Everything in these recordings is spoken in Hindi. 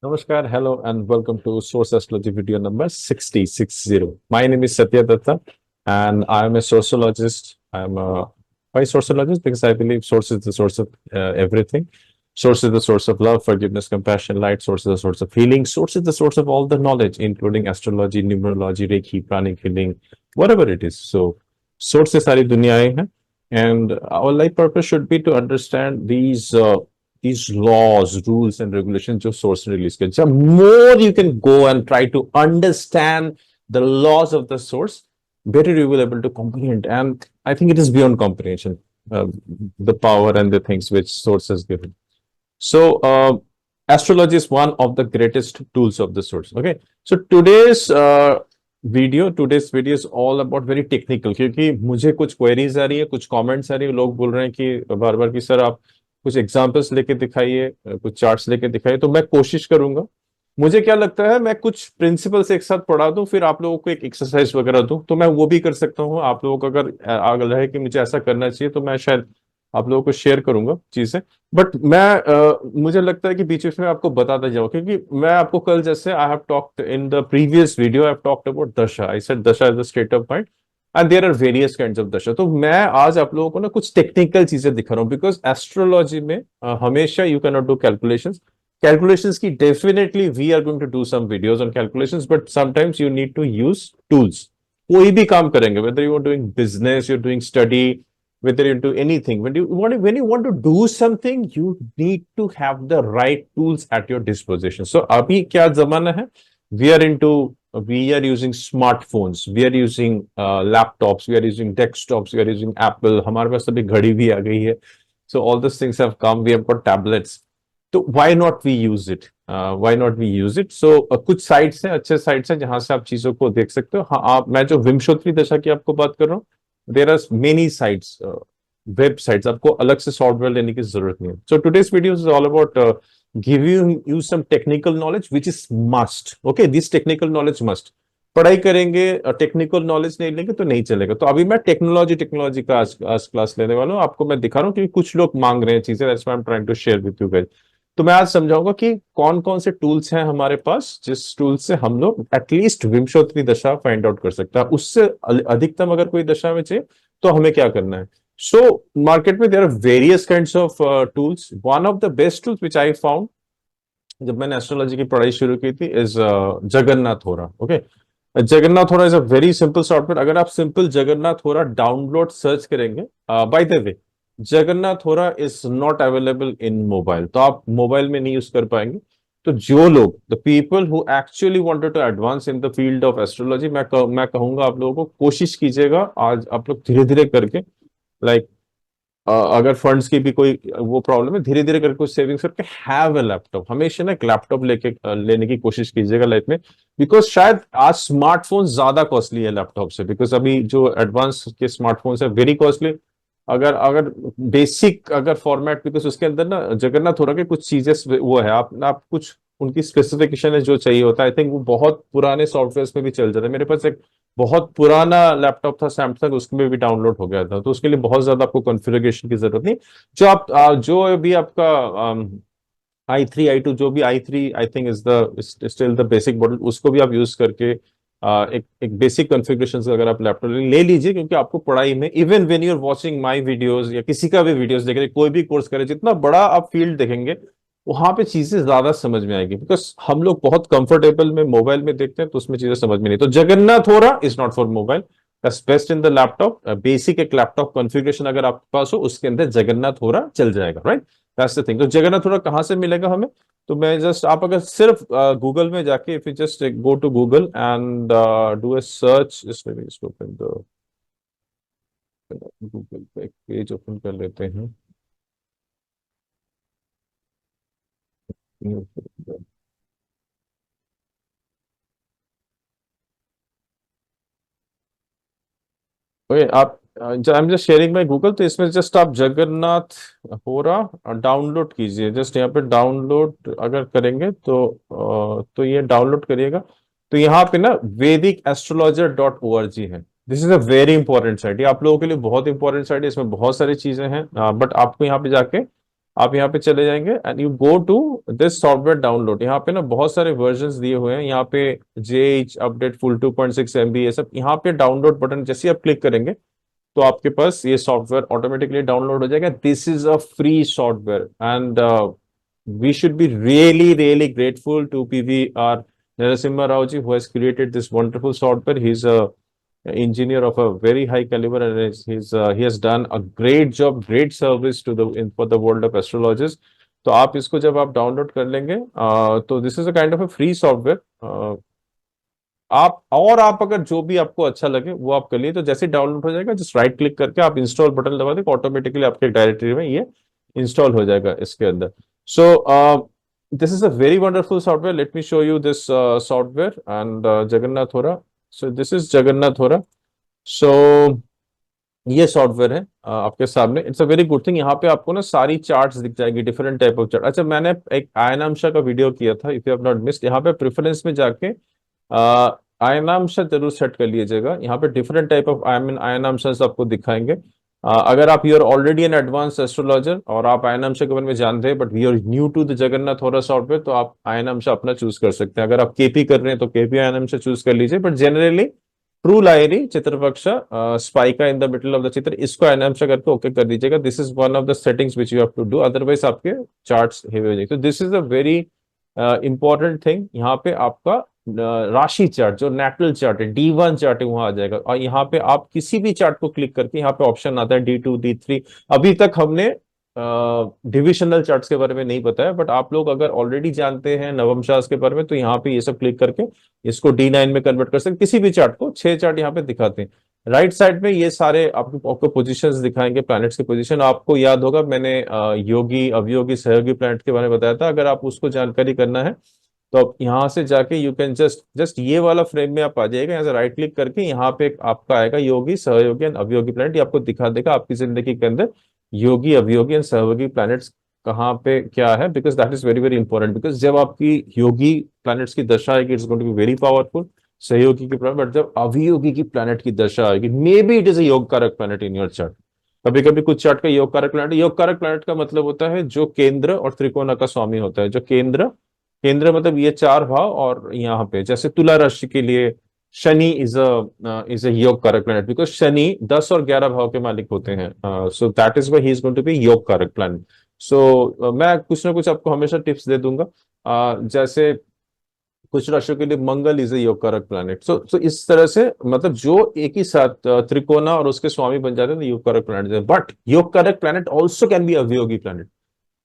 Namaskar, hello, and welcome to Source Astrology video number 6060. My name is Satya Datta, and I'm a sociologist. Why sociologist? Because I believe source is the source of everything. Source is the source of love, forgiveness, compassion, light. Source is the source of healing. Source is the source of all the knowledge, including astrology, numerology, Reiki, pranic healing, whatever it is. So, source से सारी दुनियाएं हैं, and our life purpose should be to understand these laws, rules, and regulations जो source ने release किया. The more you can go and try to understand the laws of the source, better you will able to comprehend. And I think it is beyond comprehension, the power and the things which source has given. So astrology is one of the greatest tools of the source. Okay, so today's video is all about very technical, क्योंकि मुझे कुछ queries आ रही है, कुछ comments आ रही है, लोग बोल रहे हैं कि बार बार कि सर आप कुछ एग्जाम्पल्स लेके दिखाइए, कुछ चार्ट्स लेके दिखाइए. तो मैं कोशिश करूंगा. मुझे क्या लगता है, मैं कुछ प्रिंसिपल्स एक साथ पढ़ा दूं, फिर आप लोगों को एक एक्सरसाइज वगैरह दूं, तो मैं वो भी कर सकता हूं. आप लोगों को अगर आगे रहे कि मुझे ऐसा करना चाहिए, तो मैं शायद आप लोगों को शेयर करूंगा चीजें. बट मुझे लगता है कि बीच बीच में आपको बताता जाऊं, क्योंकि मैं आपको कल जैसे I have talked in the previous video, I have talked about dasha. I said dasha is the state of mind and there are various kinds of dasha. तो मैं आज आप लोगों को ना कुछ टेक्निकल चीजें दिखा रहा हूँ, बिकॉज एस्ट्रोलॉजी में हमेशा you can not do calculations की. Definitely we are going to do some videos on calculations, but sometimes you need to use tools. कोई भी काम करेंगे, whether you are doing business, you are doing study, whether you're into anything, when you want to do something, you need to have the right tools at your disposition. So abhi kya zamana hai, we are using smartphones, we are using laptops, we are using desktops, we are using Apple. हमारे पास अभी घड़ी भी आ गई है. So all these things have come, we have got tablets. तो why not we use it? So कुछ साइट्स हैं, अच्छे साइट्स हैं जहां से आप चीजों को देख सकते हो. हाँ, आप मैं जो विंशोत्तरी दशा की आपको बात कर रहा हूँ, there are many sites, websites. आपको अलग से सॉफ्टवेयर लेने की जरूरत नहीं है. So today's video is all about giving you some technical knowledge which is must. Okay, this technical knowledge must. पढ़ाई करेंगे, टेक्निकल नॉलेज नहीं लेंगे तो नहीं चलेगा. तो अभी मैं टेक्नोलॉजी का आज क्लास लेने वाला हूँ. आपको मैं दिखा रहा हूँ क्योंकि कुछ लोग मांग रहे हैं चीजें, that's why I am trying to share with you guys. तो मैं आज समझाऊंगा कि कौन कौन से टूल्स हैं हमारे पास, जिस टूल से हम लोग एटलीस्ट विंशोत्तरी दशा फाइंड आउट कर सकते हैं. उससे अधिकतम अगर कोई दशा में चाहिए तो हमें क्या करना है. सो मार्केट में there are various kinds of tools. One of the best tools which I found जब मैंने एस्ट्रोलॉजी की पढ़ाई शुरू की थी इज जगन्नाथ होरा. ओके, जगन्नाथ होरा is a very simple software. अगर आप सिंपल जगन्नाथ होरा डाउनलोड सर्च करेंगे, बाय द वे जगन्नाथ होरा is not available in mobile, तो आप मोबाइल में नहीं यूज कर पाएंगे. तो जो लोग, the people who actually wanted to advance in the field of astrology, मैं कहूंगा आप लोगों को कोशिश कीजिएगा आज आप लोग धीरे धीरे करके, लाइक अगर फंड्स की भी कोई वो प्रॉब्लम है, धीरे धीरे करके कुछ सेविंग्स करके हैव अ लैपटॉप. हमेशा ना एक लैपटॉप लेने की कोशिश कीजिएगा लाइफ में, बिकॉज शायद आज स्मार्टफोन ज्यादा कॉस्टली है लैपटॉप से. बिकॉज अभी जो एडवांस के स्मार्टफोन्स है वेरी कॉस्टली. अगर अगर बेसिक अगर फॉर्मेट, बिकॉज उसके अंदर ना जगन्नाथ हो रहा है कुछ चीजें वो है, आप कुछ उनकी स्पेसिफिकेशन है जो चाहिए होता है. आई थिंक वो बहुत पुराने सॉफ्टवेयर में भी चल जाता है. मेरे पास एक बहुत पुराना लैपटॉप था सैमसंग, उसमें भी डाउनलोड हो गया था. तो उसके लिए बहुत ज्यादा आपको कॉन्फ़िगरेशन की जरूरत नहीं. जो भी आपका i3 i2, जो भी i3 I think is the still the basic model, उसको भी आप यूज करके एक बेसिक कॉन्फ़िगरेशन अगर आप लैपटॉप ले लीजिए. क्योंकि आपको पढ़ाई में, even when you are watching my videos या किसी का भी वीडियोस देख रहे, कोई भी कोर्स करें, जितना बड़ा आप फील्ड देखेंगे वहां पे चीजें ज्यादा समझ में आएगी. बिकॉज हम लोग बहुत कंफर्टेबल में मोबाइल में देखते हैं, तो उसमें चीजें समझ में नहीं. तो जगन्नाथ होरा is not for mobile, that's best in the laptop. Basic एक लैपटॉप कॉन्फ़िगरेशन अगर आपके पास हो, उसके अंदर जगन्नाथ होरा चल जाएगा. Right, that's the thing. तो जगन्नाथ होरा कहाँ से मिलेगा हमें? तो मैं जस्ट, आप अगर सिर्फ गूगल में जाके, if you just go to Google and do a search, इसको ओपन द गूगल पे एक पेज ओपन कर लेते हैं. ओके, आप I am just sharing my Google. तो इसमें जस्ट आप जगन्नाथ होरा डाउनलोड कीजिए. जस्ट यहाँ पे डाउनलोड अगर करेंगे तो ये डाउनलोड करिएगा. तो यहाँ पे ना vedic astrologer dot O R G है. This is a very important site. ये आप लोगों के लिए बहुत इंपॉर्टेंट साइट है. इसमें बहुत सारी चीजें हैं, बट आपको यहाँ पे जाके आप यहाँ पे चले जाएंगे and you go to this software download. यहाँ पे ना बहुत सारे वर्जन्स दिए हुए हैं, यहाँ पे JH अपडेट फुल 2.6 MB, ये सब। यहाँ पे डाउनलोड बटन जैसे आप क्लिक करेंगे तो आपके पास ये सॉफ्टवेयर ऑटोमेटिकली डाउनलोड हो जाएगा। This is a free software and we should be really, really grateful to PVR Narasimha Rao ji, who has created this wonderful software. He's a engineer of a very high caliber, and he has done a great job, great service to for the world of astrologers. तो आप इसको जब आप डाउनलोड कर लेंगे तो this is a kind of a free software. आप अगर जो भी आपको अच्छा लगे वो आप कर लिए, तो जैसे डाउनलोड हो जाएगा जस्ट राइट क्लिक करके आप इंस्टॉल बटन दबा देंगे, ऑटोमेटिकली आपके डायरेक्टरी में ये इंस्टॉल हो जाएगा इसके अंदर। सो this is a very wonderful software. Let me show you this software and Jagannath Hora. So this is Jagannath Hora. So ये सॉफ्टवेयर है आपके सामने। It's a very good thing. यहाँ पे आपको ना सारी चार्ट्स दिख जाएगी, डिफरेंट टाइप ऑफ चार्ट। अच्छा, मैंने एक आयनाम शाह का वीडियो किया था, if you have not missed. यहाँ पे प्रेफरेंस में जाके आयनाम शाह जरूर सेट कर लीजिएगा। यहाँ पे different type of ayanamsha आपको दिखाएंगे। अगर आप you are already an advance astrologer और आप आयनाम शाह के बारे में जानते हैं, but we are new to the Jagannath Hora software, तो आप आयनाम शाह अपना चूज कर सकते हैं। अगर आप केपी कर रहे हैं तो केपी आयनाम शाह चूज कर लीजिए, but generally true Lahiri Chitrapaksha Spica in the middle of the Chitra, इसको आयनाम शाह करके ओके कर दीजिएगा। This is one of the settings which you have to do, otherwise आपके चार्ट्स हेवी हो जाएंगे। तो this is a very important thing. यहाँ पे आपका राशि चार्ट, जो नेटल चार्ट है, D1 चार्ट है, वहां आ जाएगा। और यहाँ पे आप किसी भी चार्ट को क्लिक करके यहाँ पे ऑप्शन आता है D2 D3। अभी तक हमने डिविजनल चार्ट्स के बारे में नहीं बताया, बट आप लोग अगर ऑलरेडी जानते हैं नवमशाह के बारे में, तो यहाँ पे ये सब क्लिक करके इसको D9 में कन्वर्ट कर सकते। किसी भी चार्ट को 6 चार्ट यहाँ पे दिखाते हैं। राइट साइड में ये सारे आपको पोजीशंस दिखाएंगे, प्लैनेट्स के पोजीशन। आपको याद होगा मैंने योगी अवयोगी सहयोगी प्लैनेट के बारे में बताया था। अगर आप उसको जानकारी करना है तो आप यहाँ से जाके यू कैन जस्ट ये वाला फ्रेम में आप आ जाएगा। यहाँ से राइट क्लिक करके यहाँ पे आपका आएगा योगी सहयोगी एंड अवयोगी प्लैनेट। ये आपको दिखा देगा आपकी जिंदगी के अंदर योगी अवयोगी एंड सहयोगी प्लैनेट्स कहाँ पे क्या है, because that is very very important. Because जब आपकी योगी प्लैनेट्स की दशा आएगी, it's going to be very powerful सहयोगी की प्लैनेट। बट जब अवयोगी की प्लैनेट की दशा आएगी, may be it is a योग कारक प्लैनेट इन योर चार्ट। कभी कभी कुछ चार्ट का योग कारक प्लैनेट, योग कारक प्लैनेट का मतलब होता है जो केंद्र और त्रिकोण का स्वामी होता है। जो केंद्र केंद्र मतलब ये 4 भाव, और यहाँ पे जैसे तुला राशि के लिए शनि इज अ योग कारक प्लैनेट, बिकॉज शनि 10 और 11 भाव के मालिक होते हैं। So that is why he is going to be yoga कारक प्लैनेट। सो मैं कुछ ना कुछ आपको हमेशा टिप्स दे दूंगा। जैसे कुछ राशियों के लिए मंगल इज ए योग कारक प्लैनेट। सो इस तरह से मतलब जो एक ही साथ त्रिकोणा और उसके स्वामी बन जाते हैं योग कारक प्लैनेट। बट योग कारक प्लैनेट ऑल्सो कैन बी अवयोगी प्लैनेट।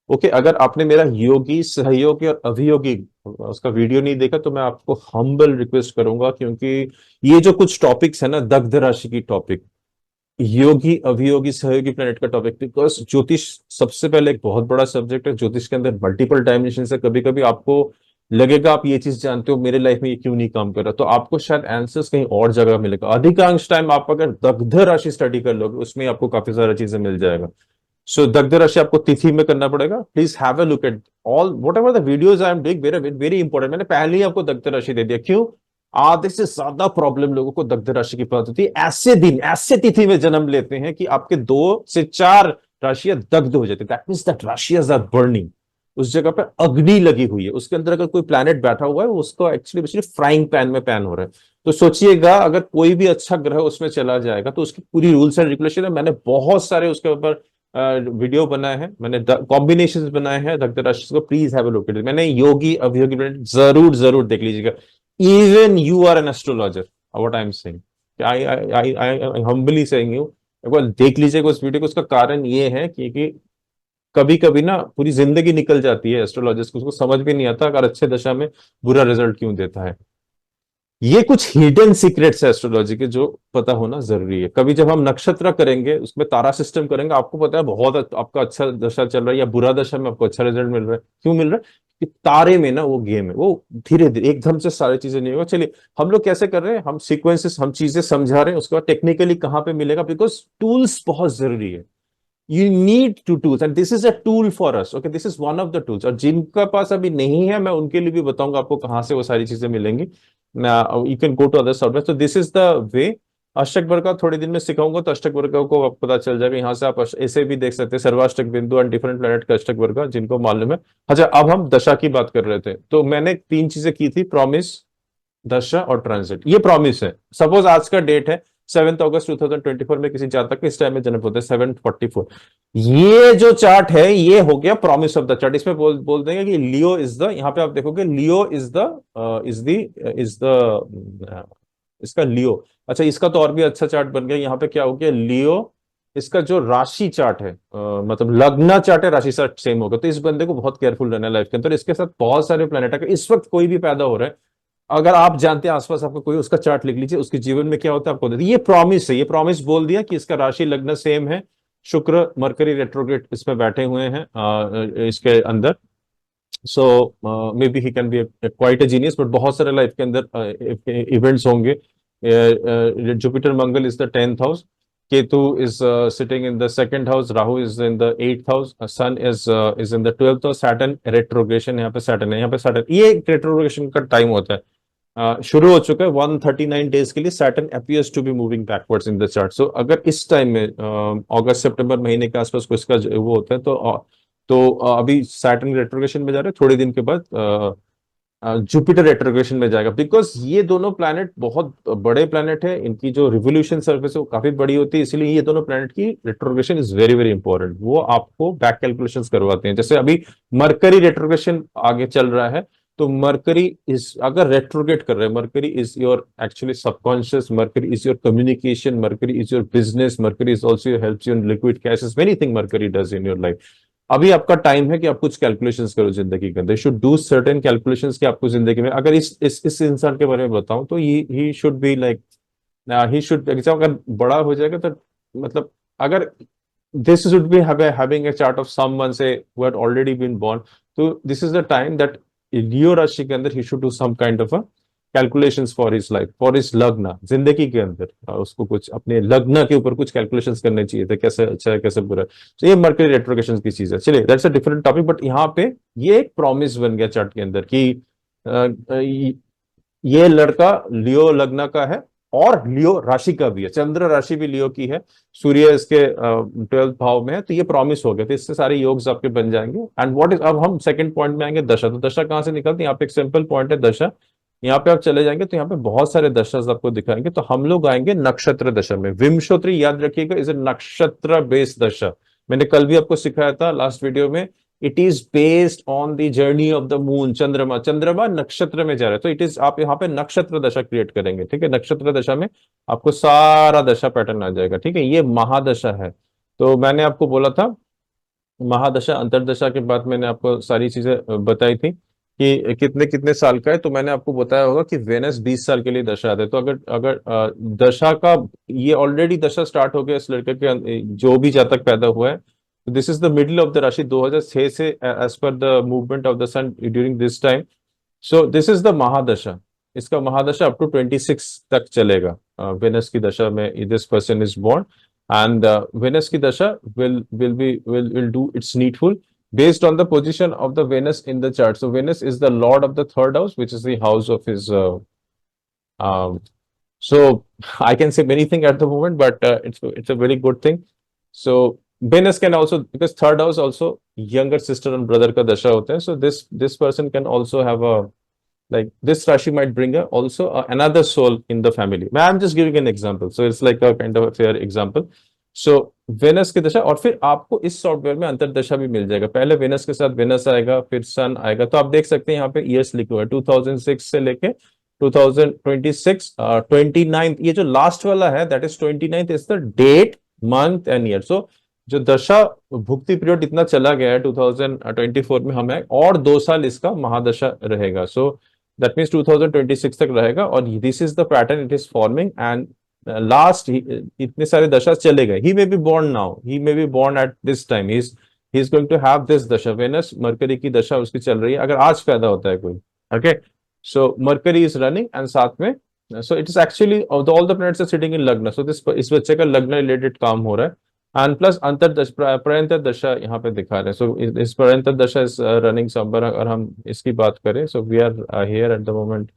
ओके, अगर आपने मेरा योगी सहयोगी और अभियोगी उसका वीडियो नहीं देखा तो मैं आपको हम्बल रिक्वेस्ट करूंगा, क्योंकि ये जो कुछ टॉपिक्स है ना, दग्ध राशि की टॉपिक, योगी अभियोगी सहयोगी प्लेनेट का टॉपिक, बिकॉज ज्योतिष सबसे पहले एक बहुत बड़ा सब्जेक्ट है। ज्योतिष के अंदर मल्टीपल डायमेंशन है। कभी कभी आपको लगेगा आप ये चीज जानते हो, मेरे लाइफ में ये क्यों नहीं काम कर रहा, तो आपको शायद आंसर्स कहीं और जगह मिलेगा। अधिकांश टाइम आप अगर दग्ध राशि स्टडी कर लोगे, उसमें आपको काफी सारी चीजें मिल जाएगा। सो दग्ध राशि आपको तिथि में करना पड़ेगा। Please have a look at all what ever the videos I am doing, very very important. मैंने पहले ही आपको दग्ध राशि दे दिया। क्यों? आधे से ज्यादा प्रॉब्लम लोगों को दग्ध राशि की पता होती है। ऐसे दिन ऐसे तिथि में जन्म लेते हैं कि आपके 2 से 4 राशियां दग्ध हो जाती है। दैट मींस दैट राशियां आर बर्निंग। उस जगह पे अग्नि लगी हुई है। उसके अंदर अगर कोई प्लैनेट बैठा हुआ है, उसको एक्चुअली फ्राइंग पैन में पैन हो रहा है। तो सोचिएगा अगर कोई भी अच्छा ग्रह उसमें चला जाएगा तो उसकी पूरी रूल्स एंड रेगुलेशन है। मैंने बहुत सारे उसके ऊपर वीडियो बनाए हैं, मैंने कॉम्बिनेशंस बनाए हैं दग्ध राशि को। Please have a look at it. मैंने योगी अभियोगी जरूर जरूर देख लीजिएगा। Even you are an astrologer, what I am saying, I humbly saying you, एक बार देख लीजिएगा उस वीडियो को। उसका कारण ये है कि कभी कभी ना पूरी जिंदगी निकल जाती है एस्ट्रोलॉजिस्ट को, उसको समझ भी नहीं आता अगर अच्छे दशा में बुरा रिजल्ट क्यों देता है। ये कुछ हिडन सीक्रेट्स है एस्ट्रोलॉजी के, जो पता होना जरूरी है। कभी जब हम नक्षत्र करेंगे, उसमें तारा सिस्टम करेंगे, आपको पता है बहुत आपका अच्छा दशा चल रहा है या बुरा दशा में आपको अच्छा रिजल्ट मिल रहा है। क्यों मिल रहा है? कि तारे में ना वो गेम है, वो धीरे धीरे एकदम से सारी चीजें नहीं होगा। चलिए हम लोग कैसे कर रहे हैं, हम सीक्वेंसेस हम चीजें समझा रहे हैं, उसके बाद टेक्निकली कहाँ पे मिलेगा, बिकॉज टूल्स बहुत जरूरी है। You need to tools and this is a tool for us. Okay, this is one of the tools. और जिनका पास अभी नहीं है, मैं उनके लिए भी बताऊंगा आपको कहां से वो सारी चीजें मिलेंगी। You can go to other software. So this is the way. अष्टक वर्ग थोड़ी दिन में सिखाऊंगा, तो अष्टक वर्ग को आपको पता चल जाएगा। यहाँ से आप ऐसे भी देख सकते हैं सर्वाष्टक बिंदु एंड डिफरेंट प्लैनेट का अष्टक वर्ग, जिनको मालूम है। अच्छा, अब हम दशा की बात कर रहे थे, तो मैंने तीन चीजें की थी, प्रॉमिस, दशा और ट्रांजिट। ये प्रॉमिस है। सपोज आज का डेट है 7 अगस्त 2024 में किसी जातक के इस टाइम में जन्म होता है 7:44, ये जो चार्ट है ये हो गया प्रॉमिस ऑफ द चार्ट। इसमें बोल देंगे कि लियो इज द, यहाँ पे आप देखोगे लियो इज द इसका लियो। अच्छा, इसका तो और भी अच्छा चार्ट बन गया। यहाँ पे क्या हो गया, लियो, इसका जो राशि चार्ट है, मतलब लग्न चार्ट है, राशि चार्ट सेम होगा। तो इस बंदे को बहुत केयरफुल रहना है लाइफ के अंदर। इसके साथ बहुत सारे प्लेनेट है, इस वक्त कोई भी पैदा हो रहा है, अगर आप जानते हैं आसपास आपको कोई, उसका चार्ट लिख लीजिए, उसके जीवन में क्या होता है आपको देते। ये प्रॉमिस है, ये प्रॉमिस बोल दिया कि इसका राशि लग्न सेम है, शुक्र मरकरी रेट्रोग्रेड इसमें बैठे हुए हैं इसके अंदर। So may be he can be quite a genius, but बहुत सारे लाइफ के अंदर इवेंट्स होंगे। Jupiter Mangal is the 10th house, Ketu is sitting in the second house, Rahu is in the 8th house, sun is in the 12th house, Saturn retrogression, यहाँ पे सैटर्न है, यहाँ पे सैटर्न, ये रेट्रोग्रेशन का टाइम होता है। शुरू हो चुका है 139 डेज के लिए। Saturn appears to be moving backwards in the chart. So अगर इस टाइम में अगस्त सितंबर महीने के आसपास कुछ का वो होता है, तो अभी सैटर्न रेट्रोग्रेशन में जा रहे हैं, थोड़े दिन के बाद जुपिटर रेट्रोग्रेशन में जाएगा। बिकॉज ये दोनों प्लैनेट बहुत बड़े प्लैनेट है, इनकी जो रिवोल्यूशन सर्फेस है वो काफी बड़ी होती है, इसलिए ये दोनों प्लैनेट की retrogression is very very important. वो आपको बैक कैलकुलेशंस करवाते हैं। जैसे अभी मरकरी रेट्रोग्रेशन आगे चल रहा है, तो मरकरी इज अगर रेट्रोगेट कर रहे हैं, mercury is your actually subconscious, mercury is your communication, mercury is your business, mercury is also helps you in liquid caches, many thing mercury does in your life. अभी आपका टाइम है कि आप कुछ कैलकुलेशंस करो जिंदगी के अंदर, शुड डू सर्टेन कैलकुलेशंस कि आपको जिंदगी में, अगर इस इंसान के बारे में बताऊं तो he should be like, he should exam, अगर बड़ा हो जाएगा तो मतलब, अगर this should be having a chart of someone say who had already been born, so this is the time that लियो राशि के अंदर he should do some kind of a calculations for his life, for his लग्न, जिंदगी के अंदर उसको कुछ अपने लग्न के ऊपर कुछ कैलकुलेशंस करने चाहिए थे, कैसे अच्छा है कैसे बुरा है। तो ये मर्करी रेट्रोग्रेशन की चीज है। चलिए, that's a different topic, but यहाँ पे ये एक प्रॉमिस बन गया चार्ट के अंदर कि ये लड़का लियो लग्न का है और लियो राशि का भी है, चंद्र राशि भी लियो की है, सूर्य इसके 12th भाव में है, तो ये प्रॉमिस हो गया। तो इससे सारे योग्स आपके बन जाएंगे। एंड व्हाट इज, अब हम सेकंड पॉइंट में आएंगे, दशा। तो दशा कहाँ से निकलती है, यहाँ पे एक सिंपल पॉइंट है दशा। यहाँ पे आप चले जाएंगे तो यहाँ पे बहुत सारे दशास आपको दिखाएंगे। तो हम लोग आएंगे नक्षत्र दशा में। विंशोत्री याद रखिएगा इज ए नक्षत्र बेस्ड दशा। मैंने कल भी आपको सिखाया था लास्ट वीडियो में, it is based on the journey of the moon, चंद्रमा, चंद्रमा नक्षत्र में जा रहा है, तो इट इज, आप यहाँ पे नक्षत्र दशा क्रिएट करेंगे। ठीक है, नक्षत्र दशा में आपको सारा दशा पैटर्न आ जाएगा। ठीक है, ये महादशा है। तो मैंने आपको बोला था महादशा अंतरदशा के बाद मैंने आपको सारी चीजें बताई थी कि कितने कितने साल का है। तो मैंने आपको बताया होगा कि वेनस 20 साल के लिए दशा आते, तो अगर अगर दशा का, ये ऑलरेडी दशा स्टार्ट हो गया इस लड़के के जो भी जातक पैदा हुआ है, तो this is the middle of the राशि 2006 से, as per the movement of the sun during this time. So this is the महादशा। इसका महादशा अप टू 26 तक चलेगा। वेनस की दशा में this person is born, and Venus की दशा will do its needful based on the position of the Venus in the chart. So Venus is the lord of the third house, which is the house of his. Um, so I can say many things at the moment, but it's a very good thing. So Venus can also, because third house also younger sister and brother का दशा होता है. So this person can also have a, like this Rashi might bring also another soul in the family. I'm just giving an example, so it's like a kind of a fair example. So Venus की दशा, और फिर आपको इस सॉफ्टवेयर में अंतरदशा भी मिल जाएगा। पहले वेनस के साथ वेनस आएगा, फिर सन आएगा। तो आप देख सकते हैं यहाँ पे ईयर्स लिखे हुए हैं 2006 से लेके 2026, 29, ये जो लास्ट वाला है that is 29 is the date, month and year. So जो दशा भुक्ति पीरियड इतना चला गया है 2024 में, हमें और 2 साल इसका महादशा रहेगा। सो दैट मीन्स 2026 तक रहेगा, और this is the pattern it is forming. And last इतने सारे दशा चले गए। He may be born now, he may be born at this time, he is going to have this दशा। वेनस मरकरी की दशा उसकी चल रही है, अगर आज पैदा होता है कोई। Okay, so Mercury is running and साथ में, so it is actually all the planets are sitting in लग्न। सो दिस, इस बच्चे का लग्न रिलेटेड काम हो रहा है। एंड प्लस अंतरदशा, प्रयंतर दशा यहाँ पे दिखा रहे हैं। सो इस प्रयंतर दशा इज रनिंग समवेयर। अगर हम इसकी बात करें, so we are here at the moment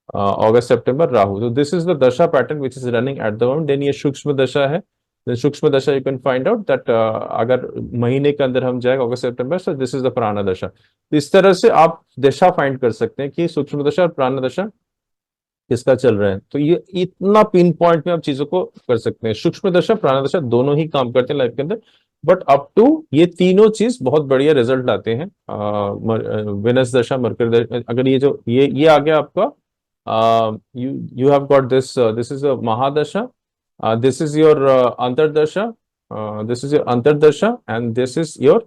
August September Rahu, तो this is the dasha pattern which is running at the moment. Then ये सूक्ष्म दशा है, सूक्ष्म दशा you can find out that अगर महीने के अंदर हम जाए अगस्त सितंबर, so this is the prana dasha. तो इस तरह से आप दशा फाइंड कर सकते हैं कि सूक्ष्म दशा और प्राण दशा किसका चल रहा है। तो ये इतना पिन पॉइंट में आप चीजों को कर सकते हैं। सूक्ष्म दशा प्राण दशा दोनों ही काम करते हैं लाइफ के अंदर, बट अप टू ये तीनों चीज बहुत बढ़िया रिजल्ट लाते हैं। वेनस दशा, मरकरी दशा, अगर ये जो ये आ गया आपका, you you have got this, this is a mahadasha, this is your antardasha, this is your antardasha, and this is your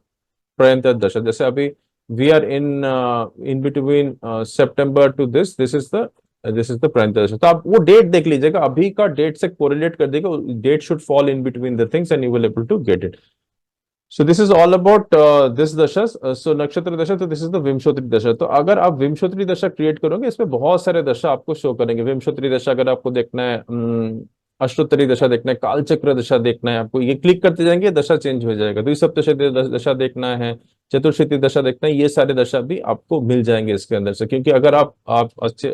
pratyantar dasha. जैसे अभी we are in between September to this is the pratyantar dasha. तो आप वो डेट देख लीजिएगा, अभी का डेट से कोरिलेट कर देगा, date should fall in between the things and you will able to get it. So this is all about this dasha. So नक्षत्र दशा, तो दिस इज द विंशोत्तरी दशा। तो अगर आप विंशोत्तरी दशा क्रिएट करोगे, इसमें बहुत सारे दशा आपको शो करेंगे। विंशोत्तरी दशा अगर आपको देखना है, अष्टोत्तरी दशा देखना है, कालचक्र दशा देखना है, आपको ये क्लिक करते जाएंगे दशा चेंज हो जाएगा। द्विसप्तशती दशा देखना है, चतुर्शती दशा देखना है, ये सारे दशा भी आपको मिल जाएंगे इसके अंदर से। क्योंकि अगर आप अच्छे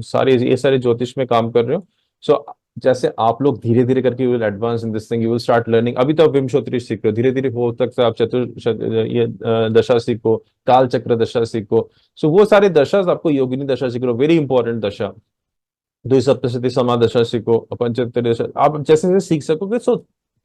सारे ये सारे ज्योतिष में काम कर रहे हो, सो जैसे आप लोग धीरे धीरे करके you will advance in this thing, you will start learning. अभी तो आप विंशोत्तरी सीख रहे हो, धीरे धीरे हो सकता है आप ये दशा सीखो, काल चक्र दशा सीखो। सो वो सारे दशा आपको, योगिनी दशा सीख रहे हो, वेरी इंपॉर्टेंट दशा। द्विसप्तशती समादशा सीखो, पंचोत्तरी दशा, आप जैसे जैसे सीख सकोगे, so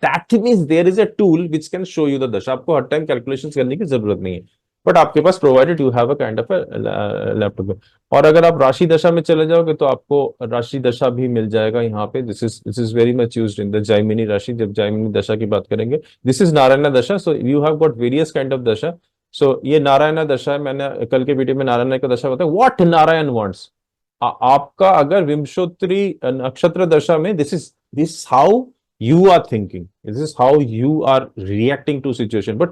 that means there is a tool which can show you the dasha. आपको हर टाइम कैलकुलेशन करने की जरूरत नहीं है, बट आपके पास provided you have a kind of laptop. और अगर आप राशि दशा में चले जाओगे तो आपको राशि दशा भी मिल जाएगा यहाँ पे। This is very much used in the Jaimini rashi, जब जाइमिनी दशा की बात करेंगे। दिस इज नारायण दशा, so you have got various kind of दशा। सो ये नारायण दशा है, मैंने कल के वीडियो में नारायण का दशा बताया, व्हाट नारायण वांट्स। आपका अगर विंशोत्तरी नक्षत्र दशा में, this how you are thinking, this is how you are reacting to situation. But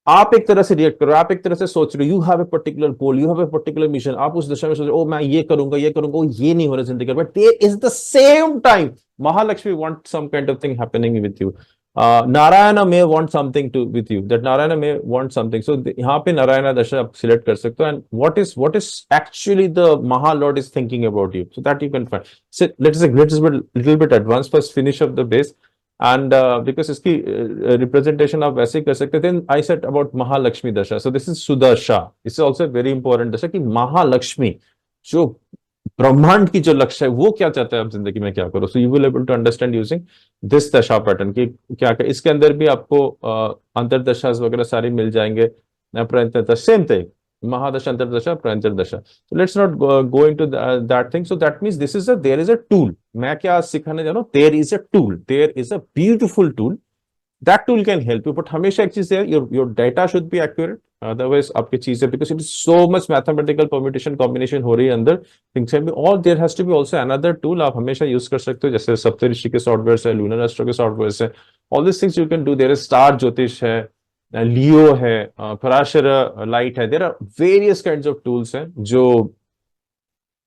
आप एक तरह से रिएक्ट करो, आप एक तरह से सोच रहे हो, you have a particular goal, you have a particular mission, आप उस दिशा में सोच रहे हो, ओ मैं ये करूंगा ये करूंगा, ओ ये नहीं हो रहा जिंदगी। But there is the same time Mahalakshmi want some kind of thing happening with you. Narayan may want something to with you, that Narayan may want something. So यहाँ पे नारायण दशा आप सिलेक्ट कर सकते हो, and what is actually the महालॉर्ड is thinking about you, so that you can find. So let's little bit advance, first finish off the base, and because इसकी रिप्रेजेंटेशन आप वैसे ही कर सकते थे। आई set about Mahalakshmi dasha, so this is Sudarsha, is also very important dasha, कि महालक्ष्मी जो ब्रह्मांड की जो लक्ष्य है वो क्या चाहता है आप जिंदगी में क्या करो। So you will able to understand using this dasha pattern की क्या क्या इसके अंदर भी आपको अंतरदशा वगैरह सारी मिल जाएंगे। प्रयंतर सेम थिंग, महादशा, अंतरदशा, प्रयंतर दशा। So let's not go into that thing. So that means there is a tool. मैं क्या सिखाने जा रहा हूँ, there is a tool, there is a beautiful tool. That tool can help you, but हमेशा एक चीज है, your data should be accurate. Otherwise आपकी चीजें, because it is so much mathematical permutation combination हो रही है अंदर, things can be, और there has to be also another tool आप हमेशा यूज कर सकते हो, जैसे सप्तऋषि के सॉफ्टवेयर है, लूनर एस्ट्रो के सॉफ्टवेयर है, all these things you can do. There is star Jyotish है, लियो है, पराशर लाइट है, there are various kinds of tools हैं जो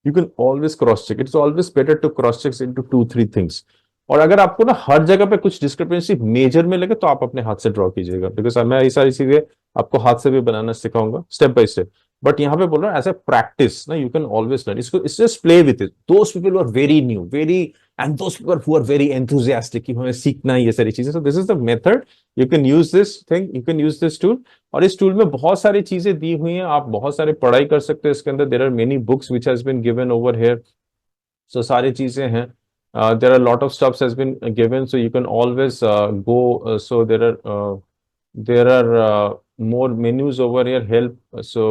you can always cross check. It's always better to cross check into 2-3 things. और अगर आपको ना हर जगह पे कुछ डिस्क्रिपेंसी मेजर में लगे तो आप अपने हाथ से ड्रॉ कीजिएगा, बिकॉज मैं ये सारी चीजें आपको हाथ से भी बनाना सिखाऊंगा स्टेप बाय स्टेप। बट यहाँ पे बोल रहा हूँ एज ए प्रैक्टिस ना, यू कैन ऑलवेज लर्न इसको, it's just play with it. Those people are very new, very, and those people who are very enthusiastic कि हमें सीखना है ये सारी चीजें। So this is the method, you can use this thing, you can use this tool. और इस टूल में बहुत सारी चीजें दी हुई हैं, आप बहुत सारे पढ़ाई कर सकते हैं इसके अंदर। There are many books which has been given over here, so सारी चीजें हैं। there are a lot of stuffs has been given, so you can always go, so there are more menus over here, help, so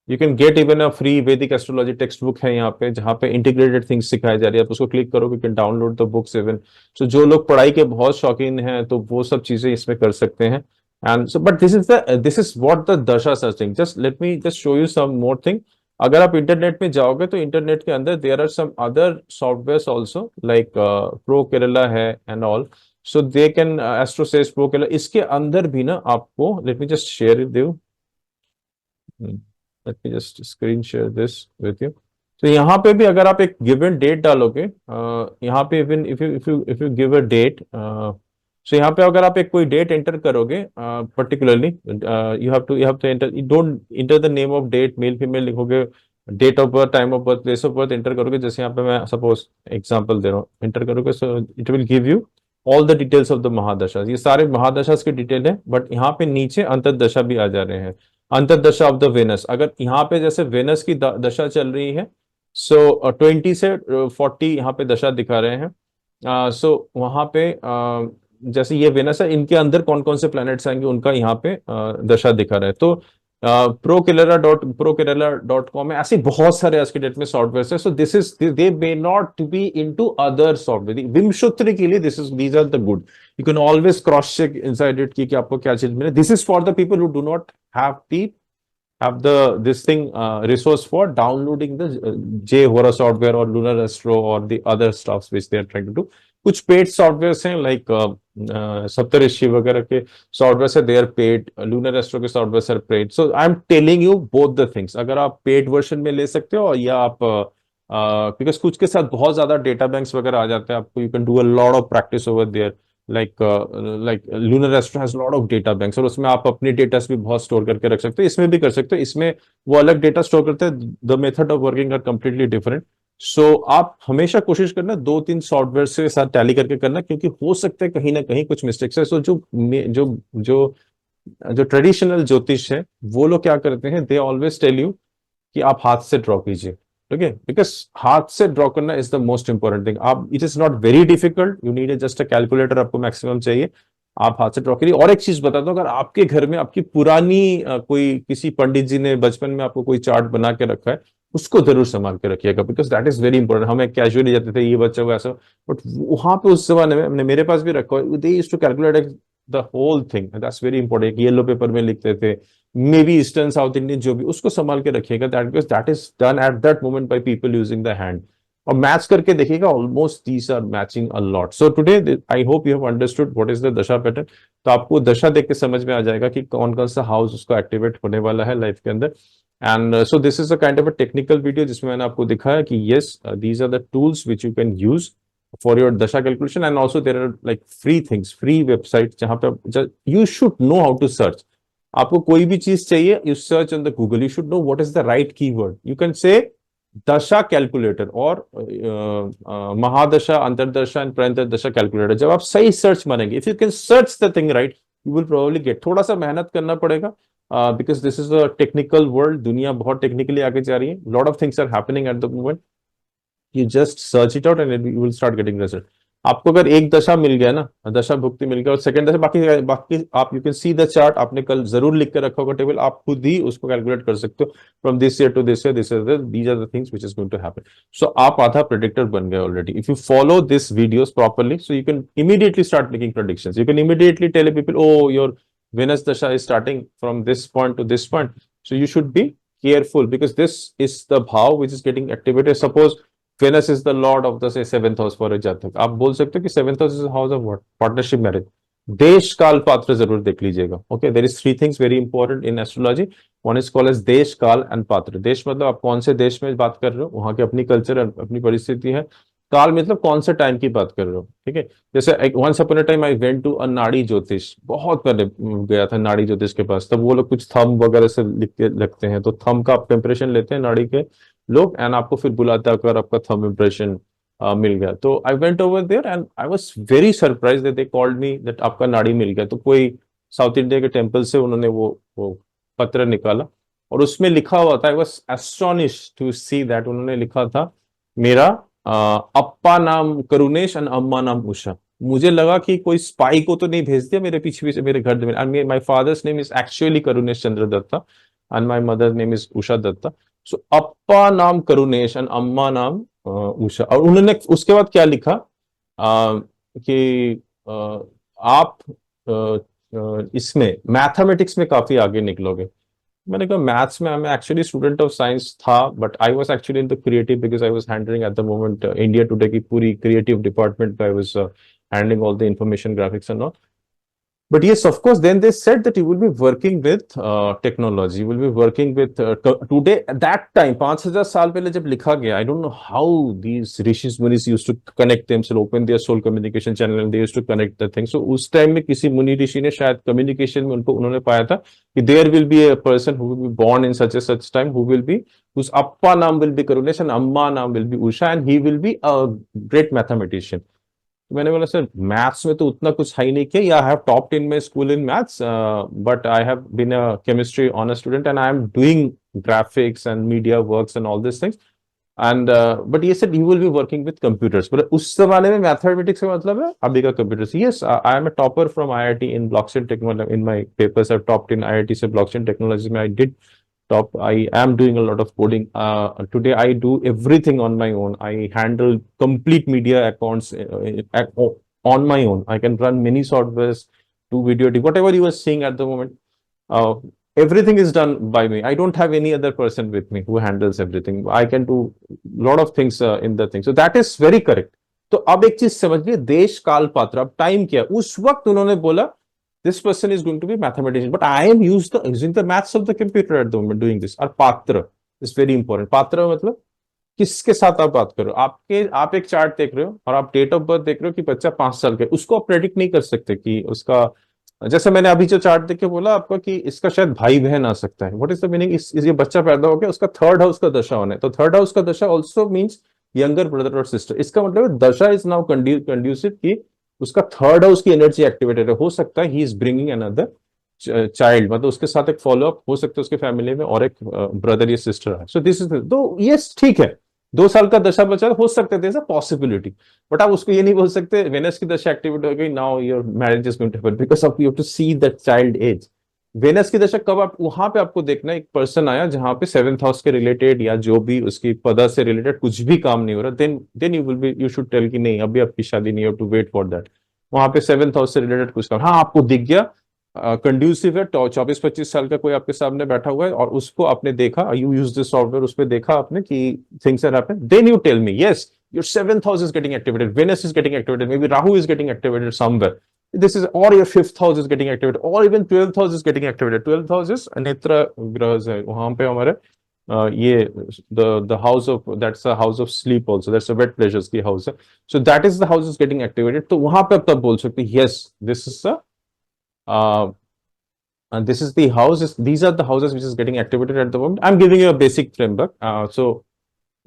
you can get even a free Vedic astrology textbook है यहाँ पे, जहाँ पे integrated things सिखाई जा रही है। आप उसको क्लिक करो, you can download the books even। so जो लोग पढ़ाई के बहुत शौकीन हैं तो वो सब चीजें इसमें कर सकते हैं। and so but this is what the dasha searching, just let me just show you some more thing। अगर आप इंटरनेट में जाओगे तो इंटरनेट के अंदर there are some other software also, like Prokerala है and all, so they can AstroSage Prokerala. इसके अंदर भी ना आपको, let me just share it you, let me just screen share this with you. तो यहाँ पे भी अगर आप एक गिवन डेट डालोगे, यहाँ पे even if you give a date, so यहाँ पे अगर आप एक कोई डेट एंटर करोगे, particularly you have to enter, you don't enter the name of date, male female लिखोगे, date of birth, time of birth, place of birth enter करोगे, जैसे यहाँ पे मैं सपोज एग्जांपल दे रहा हूँ, एंटर करोगे so it will give you all the details of the mahadasha. ये सारे महादशास के डिटेल है, बट यहाँ पे नीचे अंतर्दशा भी आ जा रहे हैं। अंतर्दशा ऑफ द वेनस, अगर यहाँ पे जैसे वेनस की दशा चल रही है, सो 20 से 40 यहाँ पे दशा दिखा रहे हैं। सो वहां पे जैसे ये वेनस है, इनके अंदर कौन कौन से प्लैनेट्स आएंगे उनका यहाँ पे दशा दिखा रहा है। तो प्रो केरला.com में ऐसे बहुत सारे आज के डेट में सॉफ्टवेयर है। So this is, they may not be into other software. Vimshottari के लिए this is, these are the good, you can always cross check inside it कि आपको क्या चीज मिले। This is for the people who do not have the this thing resource for downloading the J-Hora software or Lunar Astro or the other stuffs which they are trying to do. कुछ पेड सॉफ्टवेयर हैं लाइक सप्तऋषि वगैरह के सॉफ्टवेयर है, they are paid. Lunar astro के software are paid. So I am telling you both the things. अगर आप पेड वर्जन में ले सकते हो या आप बिकॉज कुछ के साथ बहुत ज्यादा डेटा बैंक्स वगैरह आ जाते हैं आपको, you can do a lot of practice over there. Like lunar astro has lot of data banks, और उसमें आप अपनी डेटा भी बहुत स्टोर करके रख सकते हो। इसमें भी कर सकते हो, इसमें वो अलग डेटा स्टोर करते हैं। The method of working are completely different. So आप हमेशा कोशिश करना 2-3 सॉफ्टवेयर से साथ टैली करके करना, क्योंकि हो सकता है कहीं ना कहीं कुछ मिस्टेक्स है। सो जो जो जो जो ट्रेडिशनल ज्योतिष है वो लोग क्या करते हैं, दे ऑलवेज टेल यू कि आप हाथ से ड्रॉ कीजिए। ठीक है, बिकॉज हाथ से ड्रॉ करना is the most important thing. आप, it is not very difficult, you need just a calculator, आपको मैक्सिमम चाहिए, आप हाथ से ड्रॉ करिए। और एक चीज बताता हूँ, अगर आपके घर में आपकी पुरानी कोई किसी पंडित जी ने बचपन में आपको कोई चार्ट बना के रखा है, उसको जरूर संभाल के रखिएगा, because that is very important. हमें कैजुअली जाते थे, ये बच्चा को ऐसा, बट वहां पे उस जमाने में हमने, मेरे पास भी रखा है, they used to calculate the whole thing, that's very important. Yellow paper में लिखते थे, may be eastern south Indian जो भी, उसको संभाल के रखिएगा, that because that is done at that moment by people using the hand. और मैच करके देखिएगा, almost these are matching a lot. So today I hope you have understood what is the dasha pattern. तो आपको दशा देख के समझ में आ जाएगा कि कौन कौन सा हाउस उसको एक्टिवेट होने वाला है लाइफ के अंदर। And so this is a kind of a technical video जिसमें मैंने आपको दिखाया कि yes, these are the tools which you can use for your dasha calculation. And also there are like free things, free website जहां पे you should know how to search. आपको कोई भी चीज चाहिए, you search on the Google, you should know what is the right keyword. You can से दशा कैलकुलेटर और महादशा, अंतरदशा एंड प्रंतरदशा कैलकुलेटर। जब आप सही सर्च मारेंगे, if you can search the thing right, you will probably get. थोड़ा सा मेहनत करना पड़ेगा, because this is a technical world, दुनिया बहुत टेक्निकली आगे जा रही है, lot of things are happening at the moment. You just search it out and you will start getting result. आपको अगर एक दशा मिल गया ना, दशा भुक्ति मिल गया, और सेकंड दशा, बाकी बाकी आप, you can see the chart, आपने कल जरूर लिख के रखा होगा टेबल, आप खुद ही उसको कैलकुलेट कर सकते हो from this year to this year, this is these are the things which is going to happen. So आप आधा प्रेडिक्टर बन गए already if you follow this videos properly. So you can immediately start making predictions, you can immediately tell people, oh your Venus dasha is starting from this point to this point, so you should be careful because this is the bhav which is getting activated. Suppose Venus is the lord of the say 7th house for a जातक, आप बोल सकते हो कि 7th house is a house of what? Partnership, marriage. देश काल पात्र जरूर देख लीजिएगा। Okay, there is 3 things very important in astrology. One is called as desh, kaal and पात्र। देश मतलब आप कौन से देश में बात कर रहे हो, वहां की अपनी कल्चर, अपनी परिस्थिति है। काल मतलब कौन से टाइम की बात कर रहे हो। ठीक है, जैसे once upon a time I went to a Nadi Jyotish, बहुत पहले गया था नाड़ी ज्योतिष के पास। तब वो लोग कुछ थंब वगैरह से लिख के लगते हैं, तो थंब का आप टेम्परेचर लेते हैं नाड़ी के लोग, एंड आपको फिर बुलाते हैं अगर आपका थंब इम्प्रेशन मिल गया। तो I went over there and I was very surprise that they called me that आपका नाड़ी मिल गया। तो कोई साउथ इंडिया के टेम्पल से उन्होंने वो पत्र निकाला और उसमें लिखा हुआ था, I was astonish to see that, उन्होंने लिखा था मेरा अप्पा नाम करुणेश एंड अम्मा नाम उषा। मुझे लगा कि कोई स्पाई को तो नहीं भेज दिया मेरे पीछे से मेरे घर में। And my father's name is actually Karunesh Chandra Dutta and my mother name is Usha Dutta. So अप्पा नाम करुणेश एंड अम्मा नाम उषा। और उन्होंने उसके बाद क्या लिखा कि आप इसमें मैथमेटिक्स में काफी आगे निकलोगे। मैंने कहा मैथ्स में, मैं एक्चुअली स्टूडेंट ऑफ साइंस था, but I was actually in the creative because I was handling eight the moment India today की पूरी creative department. I was handling all the information graphics and all. But yes, of course, then they said that you will be working with technology, you will be working with today at that time, 5000 साल पहले जब लिखा गया, I don't know how these rishis munis used to connect themselves, open their soul communication channel and they used to connect the thing. So उस time में किसी मुनि ऋषि ने शायद communication में उन्होंने पाया था कि there will be a person who will be born in such a such time who will be, whose appa naam will be Karunesh and amma naam will be Usha and he will be a great mathematician. मैंने बोला सर मैथ्स में तो उतना कुछ है ही नहीं किया, I have topped in my school in maths, but I have been a chemistry honour student and I am doing graphics and media works and all these things. And but he said you will be working with computers. But उस जमाने में मैथमेटिक्स का मतलब है अभी का computers. Yes, I am a topper from IIT in blockchain technology. In my papers, I've topped in IIT से blockchain technology में I did top. I am doing a lot of coding. Today I do everything on my own. I handle complete media accounts on my own. I can run many softwares, do video editing, whatever you are seeing at the moment. Uh, Everything is done by me. I don't have any other person with me who handles everything. I can do a lot of things in the thing. So that is very correct. तो अब एक चीज समझिए, देश काल पात्र. अब टाइम क्या, उस वक्त उन्होंने बोला this person is going to be mathematician, but I am using the maths of the computer at the moment doing this. और पात्र is very important. पात्र मतलब किसके साथ आप बात करो. आप एक चार्ट देख रहे हो और आप डेट ऑफ बर्थ देख रहे हो कि बच्चा 5 साल का है, उसको आप प्रेडिक्ट नहीं कर सकते कि उसका, जैसे मैंने अभी जो चार्ट देख के बोला आपको कि इसका शायद भाई बहन आ सकता है. व्हाट इज द मीनिंग, ये बच्चा पैदा हो गया, उसका थर्ड हाउस का दशा होना है, तो थर्ड हाउस का दशा ऑल्सो मीन्स यंगर ब्रदर और सिस्टर. इसका मतलब दशा इज नाउ कंड्यूसिव कि उसका थर्ड हाउस की एनर्जी एक्टिवेटेड है. हो सकता है he is bringing another child, मतलब उसके साथ एक फॉलोअप हो सकता है उसके फैमिली में और एक ब्रदर या सिस्टर है. सो दिस इज, तो यस ठीक है, 2 साल का दशा बचा हो सकता है, अ पॉसिबिलिटी. बट आप उसको ये नहीं बोल सकते वेनस की दशा एक्टिवेट हो गई, now your marriage is going to happen, because of you have to see that child age. Venus की दशा कब, आप वहां पे आपको देखना एक पर्सन आया जहां पे 7th हाउस के रिलेटेड या जो भी उसकी पदा से रिलेटेड कुछ भी काम नहीं हो रहा, then you will be, you should tell कि नहीं अभी आपकी शादी नहीं, have to wait for that. वहां पे 7th हाउस से रिलेटेड कुछ काम, हाँ आपको दिख गया कंड्यूसिव है, 24-25 साल का कोई आपके सामने बैठा हुआ है और उसको आपने देखा, यू यूज दिस सॉफ्टवेयर, उस पर देखा आपने कि things are happening, then you tell me yes your 7th house is getting activated, Venus is getting activated, may be Rahu is getting activated somewhere, this is, or your 5th house is getting activated, or even 12th house is getting activated. 12th house is नेत्र ग्रह है, वहां पे हमारे ये the house of, that's a house of sleep also, that's a wet pleasures की house है, so that is the house is getting activated. तो वहां पे आप तब बोल सकते yes this is a and this is the houses, these are the houses which is getting activated at the moment. I'm giving you a basic framework. So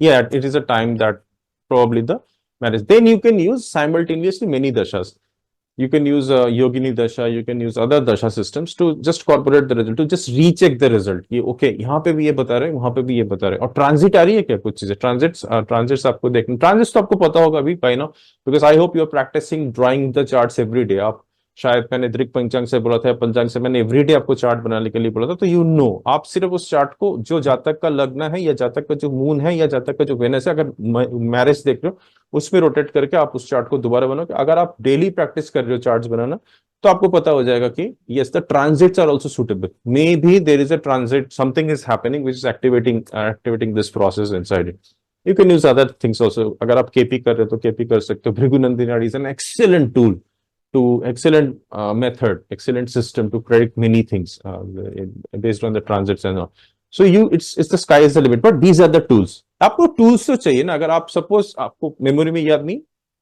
yeah, it is a time that probably the marriage, then you can use simultaneously many dashas. You can use yogini dasha, you can use other dasha systems to just corporate the result, to just recheck the result कि okay यहाँ पे भी ये बता रहे हैं, वहां पे भी ये बता रहे हैं. और ट्रांजिट आ रही है क्या, कुछ चीजें ट्रांजिट्स आपको देखना, ट्रांजिट्स तो आपको पता होगा अभी by now, because I hope you are practicing drawing the charts every day. आप शायद, मैंने दृक पंचांग से बोला था, पंचांग से मैंने एवरीडे आपको चार्ट बनाने के लिए बोला था, तो यू नो आप सिर्फ उस चार्ट को, जो जातक का लग्न है या जातक का जो मून है या जातक का जो वेनस है, अगर मैरिज देख रहे हो उसमें रोटेट करके आप उस चार्ट को दोबारा बनाओ. अगर आप डेली प्रैक्टिस कर रहे हो चार्ट्स बनाना, तो आपको पता हो जाएगा कि yes the transits are also suitable, may be there is a transit, something is happening which is activating this process inside it. You can use other things also. अगर आप केपी कर रहे हो तो केपी कर सकते हो. Bhrigunandini is an excellent tool, to excellent method, excellent system to predict many things based on the transits and all. So it's the sky is the limit, but these are the tools. आपको tools तो चाहिए ना. अगर आप suppose आपको मेमोरी में याद नहीं,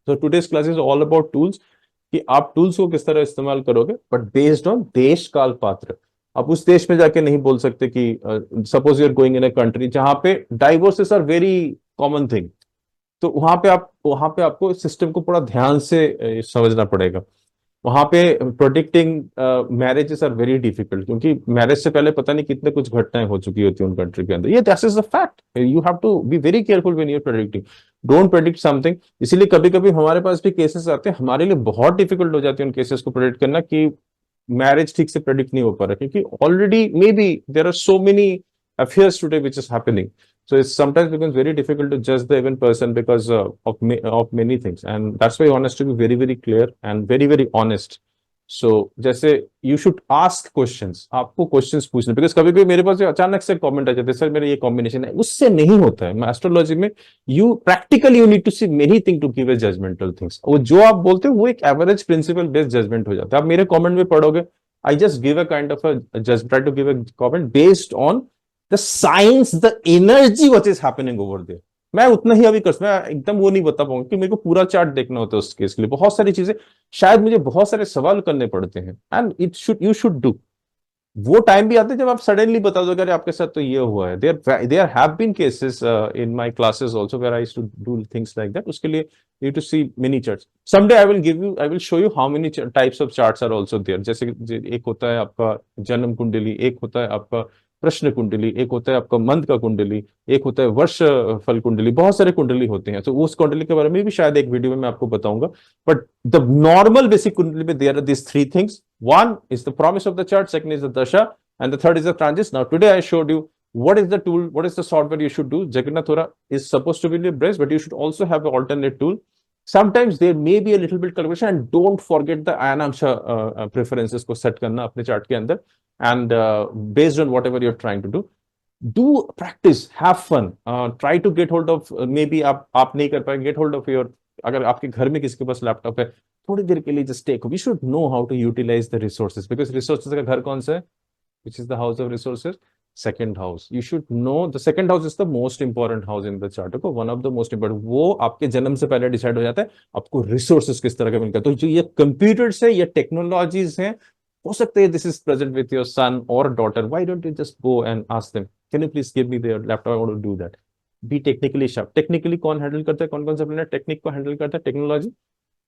so today's class is all about tools, कि आप tools को किस तरह इस्तेमाल करोगे, but based on देश काल पात्र. आप उस देश में जाके नहीं बोल सकते कि suppose you're going in a country जहां पे divorces are very common thing, तो वहां पे आपको सिस्टम को पूरा ध्यान से समझना पड़ेगा. वहां पे predicting marriages are very difficult, क्योंकि मैरिज से पहले पता नहीं कितने कुछ घटनाएं हो चुकी होती है उन कंट्री के अंदर. ये that is the fact. You have to be very careful when you are predicting. Don't predict something. इसीलिए कभी कभी हमारे पास भी केसेस आते हैं, हमारे लिए बहुत डिफिकल्ट हो जाती है उन केसेस को प्रेडिक्ट करना कि मैरिज ठीक से प्रेडिक्ट नहीं हो पा रहा, क्योंकि already may be there are so many affairs today which is happening. So it sometimes becomes very difficult to judge the event person because of many things, and that's why one has to be very, very clear and very, very honest. सो जैसे यू शुड आस्क क्वेश्चंस, आपको क्वेश्चंस पूछने, बिकॉज कभी कभी मेरे पास जो अचानक से कमेंट आ जाते हैं, सर मेरा ये कॉम्बिनेशन है, उससे नहीं होता है। मैं एस्ट्रोलॉजी में you practically you need to see many thing to give a judgmental things. वो जो आप बोलते हो वो एक एवरेज प्रिंसिपल बेस्ड जजमेंट हो जाता है। आप मेरे कमेंट में पढ़ोगे, I just give a kind of a just try to give a comment based on the science, the energy what is happening over there. मैं उतना ही अभी कर, मैं एकदम वो नहीं बता पाऊंगा कि मेरे को पूरा चार्ट देखना होता है उस केस के लिए। बहुत सारी चीजें, शायद मुझे बहुत सारे सवाल करने पड़ते हैं, and it should you should do. वो टाइम भी आते हैं जब आप सडनली बता दो अरे आपके साथ तो ये हुआ है। There have been cases in my classes also where I used to do things like that. उसके लिए you to see many charts. Someday I will show you how many types of charts are also there. जैसे एक होता है आपका जन्म कुंडली, एक होता है आपका प्रश्न कुंडली, एक होता है आपका मंथ का कुंडली, एक होता है वर्ष फल कुंडली। बहुत सारे कुंडली होते हैं, तो उस कुंडली के बारे में भी शायद एक वीडियो में मैं आपको बताऊंगा। बट द नॉर्मल बेसिक कुंडली में there are this three things. One is the promise of the chart, second is the dasha, and the third is the transit. Now, today I showed you what is the tool, what is the software you should do. Jagannath Hora is supposed to be your best, but you should also have an alternate tool. Sometimes there may be a little bit calculation, and don't forget the Ayanamsha preferences को set करना अपने chart के अंदर, and based on whatever you're trying to do practice, have fun, try to get hold of maybe आप नहीं कर पाए, get hold of your, अगर आपके घर में किसी के पास लैपटॉप है, थोड़ी देर के लिए just take, we should know how to utilize the resources, because resources का घर कौन सा है, which is the house of resources, second house. You should know the second house is the most important house in the chart को, one of the most important. वो आपके जन्म से पहले डिसाइड हो जाता है आपको रिसोर्सेज किस तरह का मिलता है। तो जो ये कंप्यूटर्स है, ये टेक्नोलॉजीज हैं, हो सकता है this is present with your son और daughter, why don't you just go and ask them, can you please give me their laptop, I want to do that. Be technically sharp. Technically कौन हैंडल करता है, कौन कौन सा प्लेनेट टेक्निक को हैंडल करता है, technology,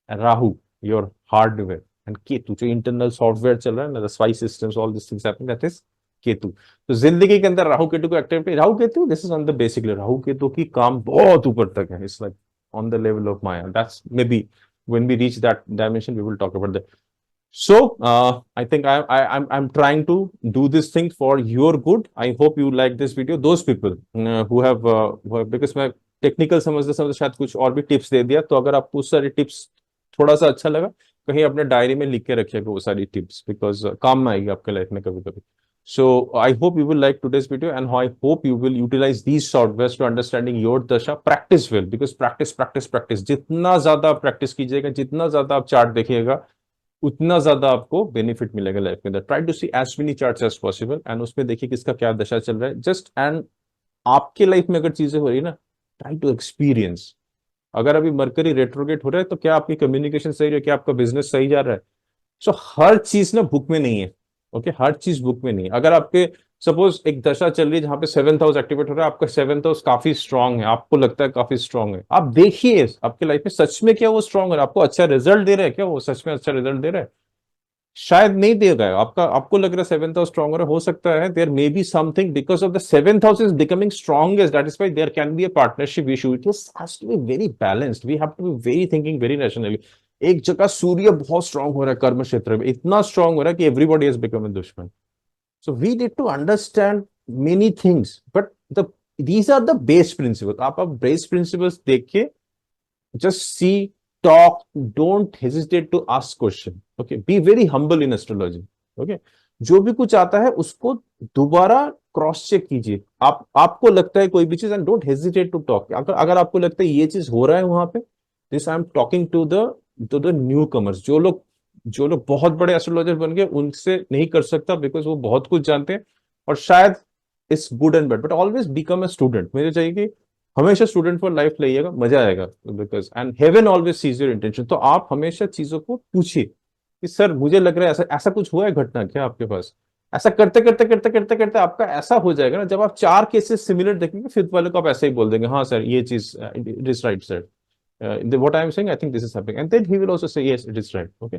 Rahu your hardware, and Ketu जो इंटरनल सॉफ्टवेयर चल रहा है ना, spy systems, all this things happening, that is Ketu. तो जिंदगी के अंदर राहु केतु को active, Rahu Ketu this is on the basic level. Rahu Ketu की काम बहुत ऊपर तक है, it's like on the level of Maya. That's may be when we reach that dimension we will talk about that. So I think I'm trying to do this thing for your good. I hope you like this video. Those people who have because मैं टेक्निकल समझते समझते शायद कुछ और भी टिप्स दे दिया, तो अगर आपको उस सारी टिप्स थोड़ा सा अच्छा लगा, कहीं अपने डायरी में लिख के रखिएगा वो सारी टिप्स, बिकॉज काम में आएगी आपके लाइफ में कभी कभी। So I hope you will like today's video, and I hope you will utilize these software to understanding your dasha. Practice well, because practice practice practice, जितना ज्यादा आप प्रैक्टिस कीजिएगा, जितना ज्यादा आप चार्ट देखिएगा, उतना ज्यादा आपको बेनिफिट मिलेगा लाइफ के अंदर। Try to see as many charts as possible, and उसमें देखिए किसका क्या दशा चल रहा है जस्ट। एंड आपके लाइफ में अगर चीजें हो रही है ना, ट्राई टू एक्सपीरियंस। अगर अभी मरकरी रेट्रोगेट हो रहा है तो क्या आपकी कम्युनिकेशन सही है, क्या आपका बिजनेस सही जा रहा है। सो हर चीज ना बुक में नहीं है, ओके हर चीज बुक में नहीं है। अगर आपके सपोज एक दशा चल रही है जहां पे 7th हाउस एक्टिवेट हो रहा है, आपका 7th हाउस काफी स्ट्रांग है, आपको लगता है काफी स्ट्रांग है, आप देखिए आपके लाइफ में सच में क्या वो स्ट्रांग है, आपको अच्छा रिजल्ट दे रहा है क्या, वो सच में अच्छा रिजल्ट दे रहा है, शायद नहीं देगा। आपका आपको लग रहा है 7th हाउस स्ट्रांगर हो सकता है, there may be something because of the 7th house is becoming strongest, that is why there can be a partnership issue. It has to be very balanced, we have to be very thinking very rationally. एक जगह सूर्य बहुत स्ट्रांग हो रहा है कर्म क्षेत्र में, इतना स्ट्रांग हो रहा है कि एवरीबॉडी हैज बिकम अ दुश्मन। So we need to understand many things, but the these are the base principle. आप बेस प्रिंसिपल्स देखिए, just see, talk, don't hesitate to ask question, okay, be very humble in astrology, okay। जो भी कुछ आता है उसको दोबारा क्रॉस चेक कीजिए। आपको लगता है कोई भी चीज, and don't hesitate to talk. अगर आपको लगता है ये चीज हो रहा है वहां पे, this I am talking to the newcomers. जो लोग बहुत बड़े एस्ट्रोलॉजर बन गए, उनसे नहीं कर सकता बिकॉज वो बहुत कुछ जानते हैं, और शायद it's good and bad, but always become a student. मुझे चाहिए कि हमेशा स्टूडेंट फॉर लाइफ लाइएगा, मजा आएगा, because and heaven always sees your intention. तो आप हमेशा चीजों को पूछिए कि सर मुझे लग रहा है ऐसा ऐसा कुछ हुआ है घटना क्या आपके पास। ऐसा करते करते करते करते करते आपका ऐसा हो जाएगा ना, जब आप 4 केसेस सिमिलर देखेंगे, फिफ्थ वाले को आप ऐसे ही बोल देंगे, हाँ सर ये चीज it is right sir, what I am saying I think this is happening, and then he will also say yes it is right, okay.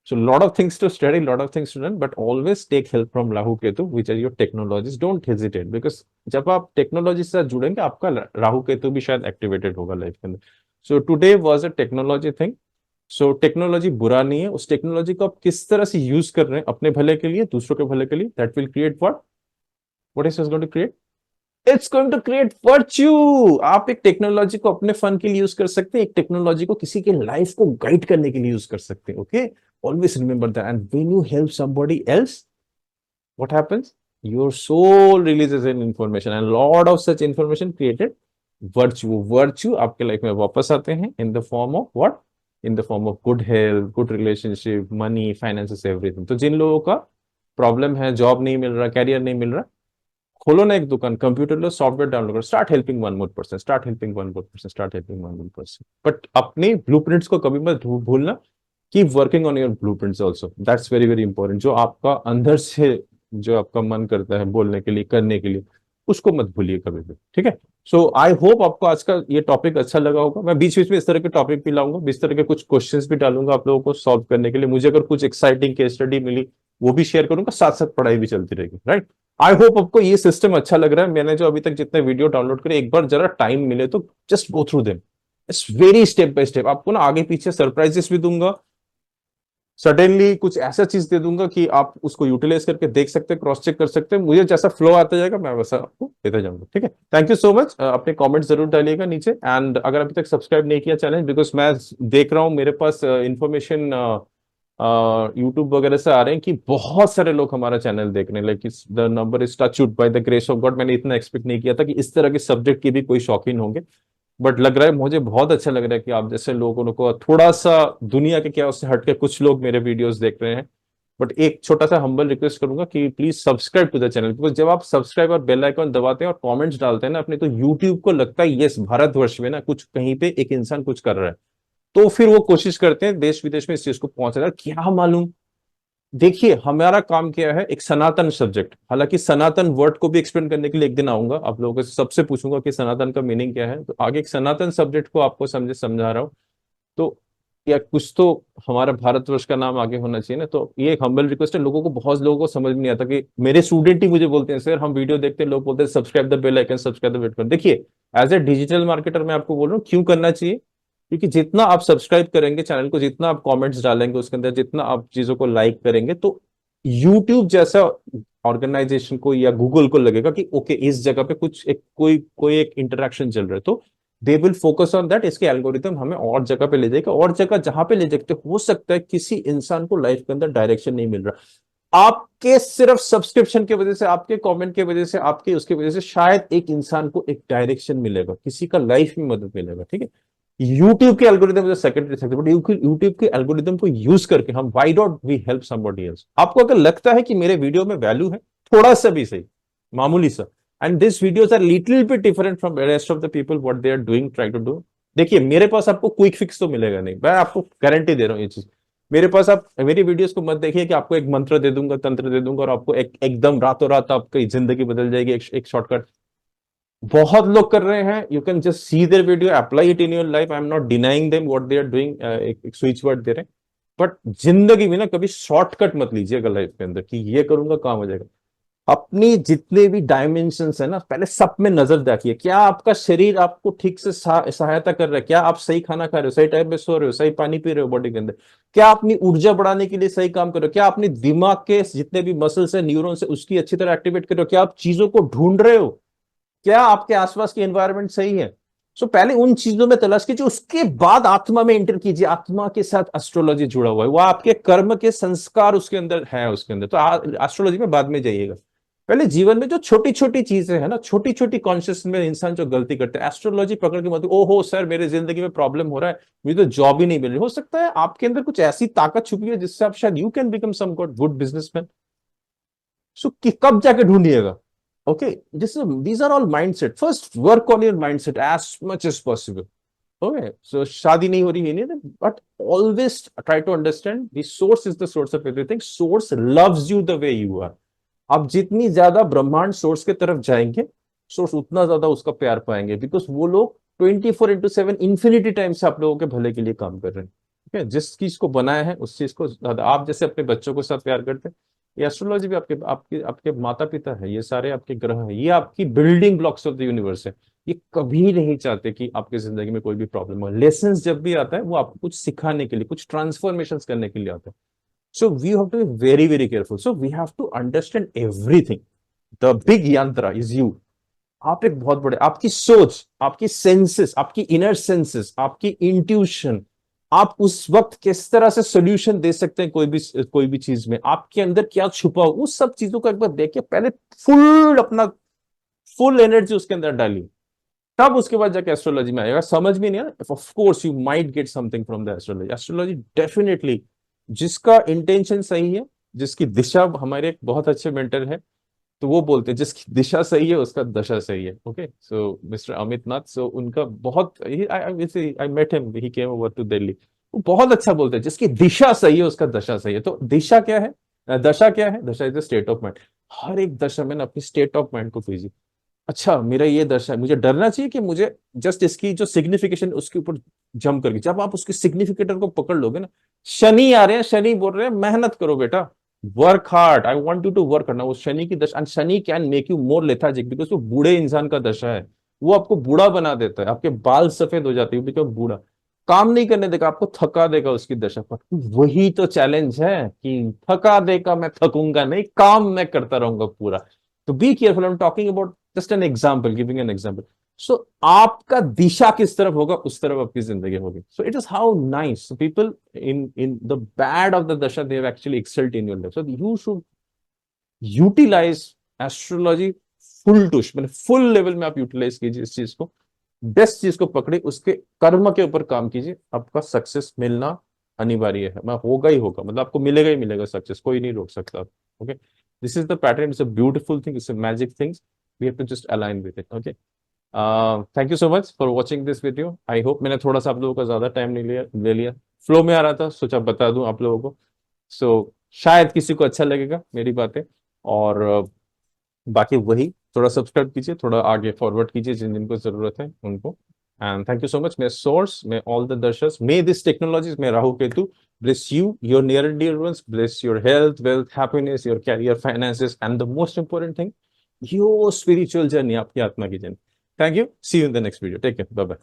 So lot of things to study, lot of things to learn, but always take help from Rahu Ketu, which are your technologies. Don't hesitate, because जब आप टेक्नोलॉजी से साथ जुड़ेंगे, आपका राहु केतु भी शायद एक्टिवेटेड होगा लाइफ के अंदर। So today was a technology thing. So technology बुरा नहीं है, उस टेक्नोलॉजी को आप किस तरह से यूज कर रहे हैं अपने भले के लिए, दूसरों के भले के लिए, that will create what is going to create it's going to create virtue. आप एक टेक्नोलॉजी को अपने फन के लिए यूज कर सकते हैं, एक टेक्नोलॉजी को किसी के लाइफ को गाइड करने के लिए यूज कर सकते हैं। Okay, always remember that. And when you help somebody else, what happens? Your soul releases an information and lot of such information created virtue. Virtue आपके लाइफ में वापस आते हैं in the form of what? In the form of good health, good relationship, money, finances, everything. तो जिन लोगों का प्रॉब्लम है, जॉब नहीं मिल रहा, कैरियर नहीं मिल रहा, खोलो ना एक दुकान, कंप्यूटर लो, सॉफ्टवेयर डाउनलोड करो, start helping one more person, start helping one more person, start helping one more person. But अपने ब्लूप्रिंट्स को कभी मत भूलना। Keep working on your blueprints also, that's very very important. जो आपका अंदर से, जो आपका मन करता है बोलने के लिए, करने के लिए, उसको मत भूलिए कभी भी, ठीक है। सो आई होप आपको आज का ये टॉपिक अच्छा लगा होगा। मैं बीच बीच में इस तरह के टॉपिक भी लाऊंगा, इस तरह के कुछ क्वेश्चंस भी डालूंगा आप लोगों को सॉल्व करने के लिए। मुझे अगर कुछ एक्साइटिंग केस स्टडी मिली वो भी शेयर करूंगा, साथ साथ पढ़ाई भी चलती रहेगी, राइट। आई होप आपको ये सिस्टम अच्छा लग रहा है। मैंने जो अभी तक जितने वीडियो डाउनलोड करे, एक बार जरा टाइम मिले तो just go through them, it's worry step by step. आपको ना आगे पीछे सरप्राइजेस भी दूंगा, सडनली कुछ ऐसा चीज दे दूंगा कि आप उसको यूटिलाइज करके देख सकते हैं, क्रॉस चेक कर सकते हैं। मुझे जैसा फ्लो आता जाएगा मैं वैसा आपको देता जाऊंगा, ठीक है। Thank you so much. अपने कमेंट जरूर डालिएगा नीचे। एंड अगर अभी तक सब्सक्राइब नहीं किया चैनल, बिकॉज मैं देख रहा हूँ मेरे पास इंफॉर्मेशन यूट्यूब वगैरह से आ रहे हैं कि बहुत सारे लोग हमारा चैनल देख रहे हैं, like the number is touchwood by the grace of God. मैंने इतना एक्सपेक्ट नहीं किया था कि इस तरह के सब्जेक्ट की भी कोई शौकीन होंगे, बट लग रहा है, मुझे बहुत अच्छा लग रहा है कि आप जैसे लोगों को थोड़ा सा दुनिया के क्या उससे हटके कुछ लोग मेरे वीडियोस देख रहे हैं। बट एक छोटा सा हम्बल रिक्वेस्ट करूंगा कि please subscribe to the channel, because जब आप सब्सक्राइब और बेल आइकन दबाते हैं और कमेंट्स डालते हैं ना अपने, तो यूट्यूब को लगता है यस, भारतवर्ष में ना कुछ कहीं पे एक इंसान कुछ कर रहा है, तो फिर वो कोशिश करते हैं देश विदेश में इस चीज को पहुंचाना। क्या मालूम, देखिए हमारा काम क्या है, एक सनातन सब्जेक्ट, हालांकि सनातन वर्ड को भी एक्सप्लेन करने के लिए एक दिन आऊंगा, आप लोगों से सबसे पूछूंगा कि सनातन का मीनिंग क्या है, तो आगे एक सनातन सब्जेक्ट को आपको समझा रहा हूँ। तो या कुछ तो हमारा भारतवर्ष का नाम आगे होना चाहिए ना। तो ये एक हम्बल रिक्वेस्ट है। लोगों को, बहुत लोगों को समझ नहीं आता कि मेरे स्टूडेंट ही मुझे बोलते हैं, सर हम वीडियो देखते हैं, लोग बोलते हैं subscribe the bell icon, subscribe the bell. देखिए, एज ए डिजिटल मार्केटर मैं आपको बोल रहा हूँ क्यों करना चाहिए, क्योंकि जितना आप सब्सक्राइब करेंगे चैनल को, जितना आप कमेंट्स डालेंगे उसके अंदर, जितना आप चीजों को लाइक करेंगे, तो यूट्यूब जैसा ऑर्गेनाइजेशन को या गूगल को लगेगा कि ओके इस जगह पे कुछ एक कोई कोई एक इंटरेक्शन चल रहा है, तो they will focus on that. इसके एल्गोरिथम हमें और जगह पे ले जाएगा, और जगह जहां पे ले जाते, हो सकता है किसी इंसान को लाइफ के अंदर डायरेक्शन नहीं मिल रहा, आपके सिर्फ सब्सक्रिप्शन की वजह से, आपके कमेंट की वजह से, आपके उसकी वजह से शायद एक इंसान को एक डायरेक्शन मिलेगा, किसी का लाइफ में मदद मिलेगा, ठीक है। यूट्यूब के algorithm secondary sector, but YouTube के एल्गोरिदम को यूज करके हम why don't we help somebody else. आपको अगर लगता है कि मेरे वीडियो में वैल्यू है, थोड़ा सा भी सही, मामूली सा, and this videos are little bit different from rest of the people what they are doing, try to do. देखिए मेरे पास आपको क्विक फिक्स तो मिलेगा नहीं, मैं आपको गारंटी दे रहा हूँ ये चीज। मेरे पास, आप मेरी वीडियोस को मत देखिए कि आपको एक मंत्र दे दूंगा, तंत्र दे दूंगा और आपको एकदम रातों रात आपकी जिंदगी बदल जाएगी, एक शॉर्टकट। बहुत लोग कर रहे हैं, you can just see their video, apply it in your life. I am not denying them what they are doing, एक स्विच वर्ड दे रहे हैं, बट जिंदगी में ना कभी शॉर्टकट मत लीजिएगा लाइफ के अंदर कि ये करूंगा काम हो जाएगा। अपनी जितने भी डायमेंशंस है ना, पहले सब में नजर रखिए। क्या आपका शरीर आपको ठीक से सहायता कर रहा है? क्या आप सही खाना खा रहे हो, सही टाइम पे सो रहे हो, सही पानी पी रहे हो बॉडी के अंदर? क्या अपनी ऊर्जा बढ़ाने के लिए सही काम कर रहे हो? क्या अपने दिमाग के जितने भी मसल्स है, न्यूरॉन्स है, उसकी अच्छी तरह एक्टिवेट कर रहे हो? क्या आप चीजों को ढूंढ रहे हो? क्या आपके आसपास की एनवायरनमेंट सही है? सो पहले उन चीजों में तलाश कीजिए, उसके बाद आत्मा में एंटर कीजिए। आत्मा के साथ एस्ट्रोलॉजी जुड़ा हुआ है, वो आपके कर्म के संस्कार उसके अंदर है, उसके अंदर तो एस्ट्रोलॉजी में बाद में जाइएगा। पहले जीवन में जो छोटी छोटी चीजें है ना, छोटी छोटी कॉन्शियस में इंसान जो गलती करते हैं, एस्ट्रोलॉजी पकड़ के मत, ओहो सर मेरे जिंदगी में प्रॉब्लम हो रहा है, मुझे तो जॉब ही नहीं मिल रही। हो सकता है आपके अंदर कुछ ऐसी ताकत छुपी है जिससे आप शायद you can become some good businessman. So कब जाके ढूंढिएगा? Okay, these are all mindset. First, work on your mindset as much as possible. Okay, so शादी नहीं हो रही है नहीं, but always try to understand the source is the source of everything. Source loves you the way you are. आप जितनी ज्यादा ब्रह्मांड सोर्स के तरफ जाएंगे, सोर्स उतना ज्यादा उसका प्यार पाएंगे, बिकॉज वो लोग 24/7 इंफिनिटी टाइम से आप लोगों के भले के लिए काम कर रहे हैं। ठीक है, जिस चीज को बनाया है उस चीज को ज्यादा, आप जैसे अपने बच्चों के साथ प्यार करते हैं, ये एस्ट्रोलॉजी भी आपके आपके आपके माता पिता है, ये सारे आपके ग्रह हैं, ये आपकी building blocks of the universe है। ये कभी नहीं चाहते कि आपकी जिंदगी में कोई भी प्रॉब्लम हो। लेसन जब भी आता है वो आपको कुछ सिखाने के लिए, कुछ ट्रांसफॉर्मेशन करने के लिए आता है। So we have to be very, very careful. So we have to understand everything. The big yantra is you. आप एक बहुत बड़े, आपकी सोच, आपकी सेंसेस, आपकी इनर सेंसेस, आपकी इंट्यूशन, आप उस वक्त किस तरह से सोल्यूशन दे सकते हैं कोई भी चीज में, आपके अंदर क्या छुपा हो, उस सब चीजों को एक बार देख के पहले अपना फुल एनर्जी उसके अंदर डालिए, तब उसके बाद जाके एस्ट्रोलॉजी में आएगा। समझ में नहीं आया, of course you might get something from the astrology. Astrology definitely, जिसका इंटेंशन सही है, जिसकी दिशा, हमारे एक बहुत अच्छे मेंटर है, तो वो बोलते हैं जिसकी दिशा सही है उसका दशा सही है। Okay, so mister Amit Nath, so उनका बहुत, I met him, he came over to Delhi. वो बहुत अच्छा बोलते हैं, जिसकी दिशा सही है उसका दशा सही है। तो दिशा क्या है, दशा क्या है? Dasha is the state of mind. हर एक दशा में ना अपनी स्टेट ऑफ माइंड को कीजिए। अच्छा, मेरा ये दशा है, मुझे डरना चाहिए कि मुझे जस्ट इसकी जो सिग्निफिकेशन उसके ऊपर जम करके, जब आप उसके सिग्निफिकेटर को पकड़ लोगे ना, शनि आ रहे हैं, शनि बोल रहे हैं मेहनत करो बेटा, work hard, I want you to work करना, वो शनि की दशा, and Shani can make you more lethargic, because वो बूढ़े इंसान का दशा है। वो आपको बूढ़ा बना देता है, आपके बाल सफेद हो जाते हैं बिकॉज बूढ़ा, काम नहीं करने देगा, आपको थका देगा उसकी दशा पर। वही तो चैलेंज है कि थका देगा, मैं थकूंगा नहीं, काम मैं करता रहूंगा पूरा। तो be careful, I am talking about just an example, giving an example. So आपका दिशा किस तरफ होगा, उस तरफ आपकी जिंदगी होगी। सो it is how nice people in the bad of the dasha they have actually excelled in your life, so you should utilize astrology full टूश, मतलब फुल लेवल में आप यूटिलाइज कीजिए इस चीज को, बेस्ट चीज को पकड़े, उसके कर्म के ऊपर काम कीजिए, आपका सक्सेस मिलना अनिवार्य है, मैं होगा ही होगा, मतलब आपको मिलेगा ही मिलेगा सक्सेस, कोई नहीं रोक सकता। Okay, this is the pattern, it's a beautiful thing, it's a magic things, we have to just align with it. Okay, thank you so much for watching this video. I hope मैंने थोड़ा सा आप लोगों का ज्यादा टाइम नहीं लिया, ले लिया, फ्लो में आ रहा था, सोचा बता दूं आप लोगों को। सो शायद किसी को अच्छा लगेगा मेरी बातें, और बाकी वही, थोड़ा सब्सक्राइब कीजिए, थोड़ा आगे फॉरवर्ड कीजिए जिन जिनको जरूरत है उनको। And thank you so much. May source, may all the darshak, may this technologies, may Rahu Ketu bless you, your near and dear ones, bless your health, wealth, happiness, your career, finances, and the most important thing, your spiritual journey, आपकी आत्मा की journey. Thank you, see you in the next video, take care, bye bye.